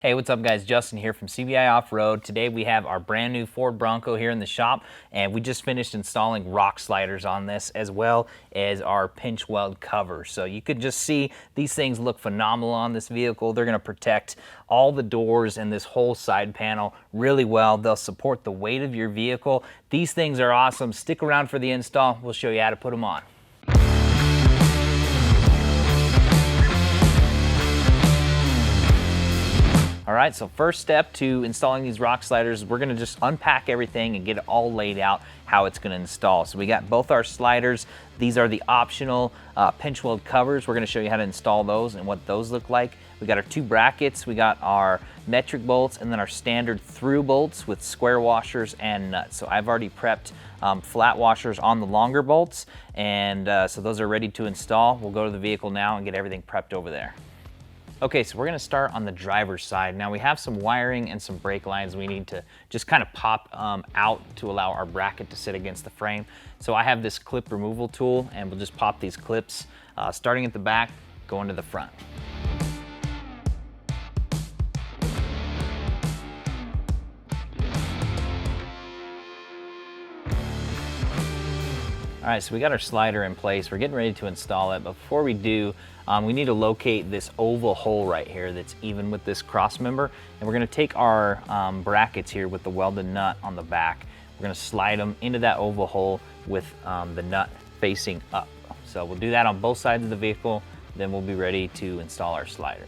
Hey, what's up guys? Justin here from CBI Offroad. Today we have our brand new Ford Bronco here in the shop, and we just finished installing rock sliders on this as well as our pinch weld cover. So you could just see these things look phenomenal on this vehicle. They're going to protect all the doors and this whole side panel really well. They'll support the weight of your vehicle. These things are awesome. Stick around for the install. We'll show you how to put them on. All right, so first step to installing these rock sliders, we're gonna just unpack everything and get it all laid out how it's gonna install. So we got both our sliders. These are the optional pinch weld covers. We're gonna show you how to install those and what those look like. We got our two brackets, we got our metric bolts, and then our standard through bolts with square washers and nuts. So I've already prepped flat washers on the longer bolts, and so those are ready to install. We'll go to the vehicle now and get everything prepped over there. Okay, so we're gonna start on the driver's side. Now we have some wiring and some brake lines we need to just kind of pop out to allow our bracket to sit against the frame. So I have this clip removal tool, and we'll just pop these clips starting at the back, going to the front. All right, so we got our slider in place. We're getting ready to install it, but before we do, we need to locate this oval hole right here that's even with this cross member, and we're gonna take our brackets here with the welded nut on the back. We're gonna slide them into that oval hole with the nut facing up. So we'll do that on both sides of the vehicle, then we'll be ready to install our slider.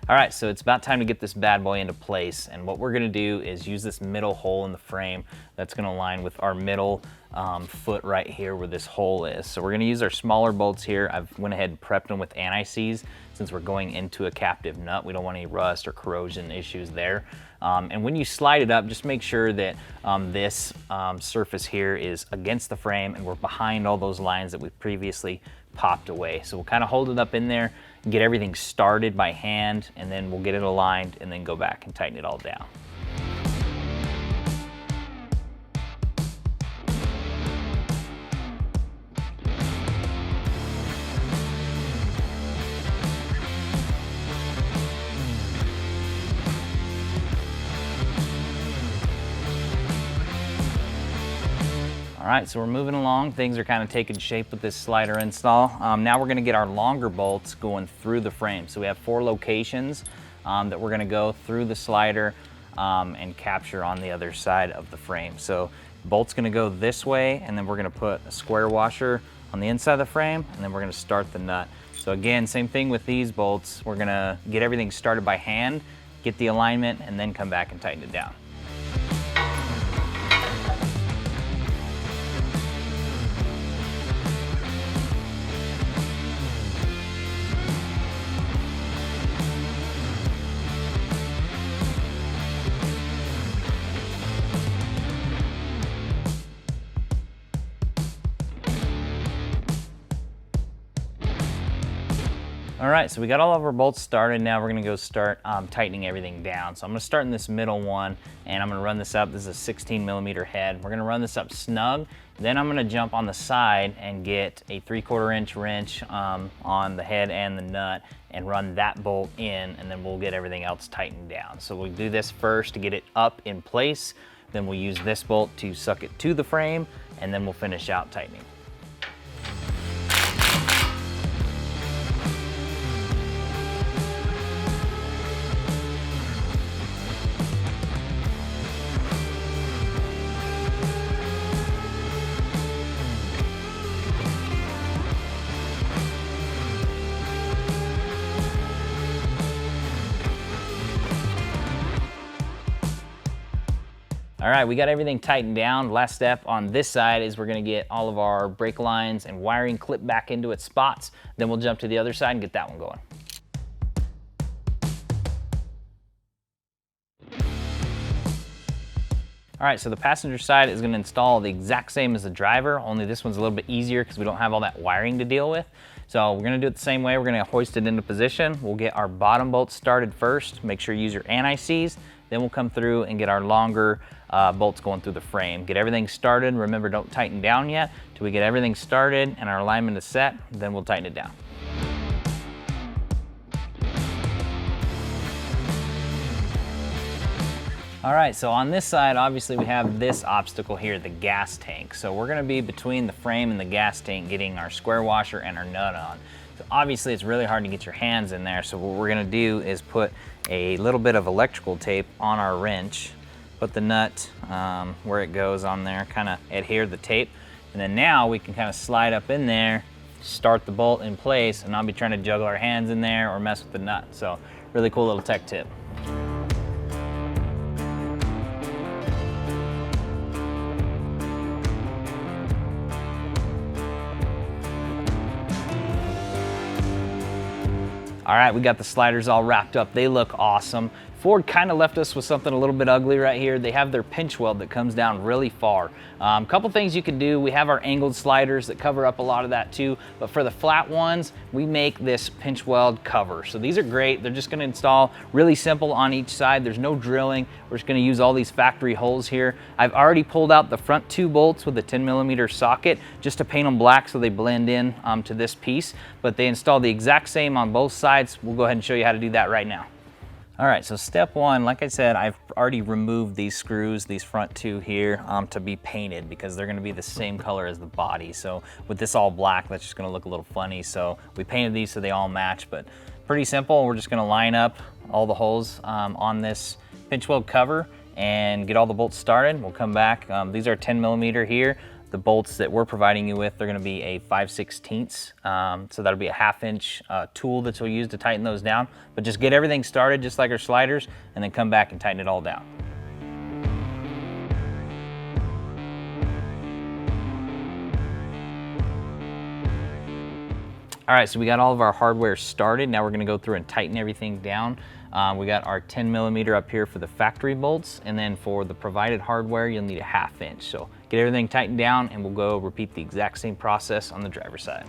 All right, so it's about time to get this bad boy into place, and what we're gonna do is use this middle hole in the frame that's gonna align with our middle foot right here where this hole is. So we're gonna use our smaller bolts here. I've went ahead and prepped them with anti-seize since we're going into a captive nut. We don't want any rust or corrosion issues there. And when you slide it up, just make sure that this surface here is against the frame and we're behind all those lines that we previously popped away. So we'll kind of hold it up in there and get everything started by hand, and then we'll get it aligned and then go back and tighten it all down. All right, so we're moving along. Things are kind of taking shape with this slider install. Now we're gonna get our longer bolts going through the frame. So we have 4 locations that we're gonna go through the slider and capture on the other side of the frame. So bolt's gonna go this way, and then we're gonna put a square washer on the inside of the frame, and then we're gonna start the nut. So again, same thing with these bolts. We're gonna get everything started by hand, get the alignment, and then come back and tighten it down. All right, so we got all of our bolts started. Now we're gonna go start tightening everything down. So I'm gonna start in this middle one, and I'm gonna run this up. This is a 16mm head. We're gonna run this up snug. Then I'm gonna jump on the side and get a 3/4 inch wrench on the head and the nut and run that bolt in, and then we'll get everything else tightened down. So we'll do this first to get it up in place. Then we'll use this bolt to suck it to the frame, and then we'll finish out tightening. All right, we got everything tightened down. Last step on this side is we're gonna get all of our brake lines and wiring clipped back into its spots. Then we'll jump to the other side and get that one going. All right, so the passenger side is gonna install the exact same as the driver, only this one's a little bit easier because we don't have all that wiring to deal with. So we're gonna do it the same way. We're gonna hoist it into position. We'll get our bottom bolt started first. Make sure you use your anti-seize, Then we'll come through and get our longer bolts going through the frame. Get everything started. Remember, don't tighten down yet till we get everything started and our alignment is set, then we'll tighten it down. All right, so on this side, obviously we have this obstacle here, the gas tank. So we're gonna be between the frame and the gas tank getting our square washer and our nut on. So obviously it's really hard to get your hands in there. So what we're gonna do is put a little bit of electrical tape on our wrench, put the nut where it goes on there, kind of adhere the tape. And then now we can kind of slide up in there, start the bolt in place, and not be trying to juggle our hands in there or mess with the nut. So really cool little tech tip. All right, we got the sliders all wrapped up. They look awesome. Ford kind of left us with something a little bit ugly right here. They have their pinch weld that comes down really far. Couple things you can do. We have our angled sliders that cover up a lot of that too, but for the flat ones, we make this pinch weld cover. So these are great. They're just gonna install really simple on each side. There's no drilling. We're just gonna use all these factory holes here. I've already pulled out the front 2 bolts with a 10mm socket just to paint them black so they blend in to this piece, but they install the exact same on both sides. We'll go ahead and show you how to do that right now. All right, so step 1, like I said, I've already removed these screws, these front 2 here, to be painted because they're gonna be the same color as the body. So with this all black, that's just gonna look a little funny. So we painted these so they all match, but pretty simple. We're just gonna line up all the holes on this pinch weld cover and get all the bolts started. We'll come back. These are 10mm here. The bolts that we're providing you with, they're gonna be a 5/16. So that'll be a 1/2 inch tool that you'll use to tighten those down. But just get everything started just like our sliders and then come back and tighten it all down. All right, so we got all of our hardware started. Now we're gonna go through and tighten everything down. We got our 10mm up here for the factory bolts, and then for the provided hardware, you'll need a 1/2 inch. So get everything tightened down and we'll go repeat the exact same process on the driver's side.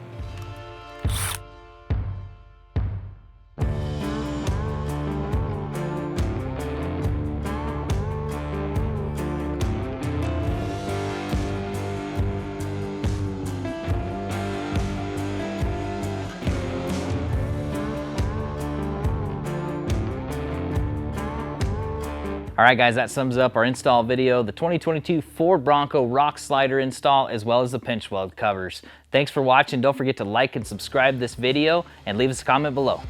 All right, guys, that sums up our install video, the 2022 Ford Bronco rock slider install, as well as the pinch weld covers. Thanks for watching. Don't forget to like and subscribe this video and leave us a comment below.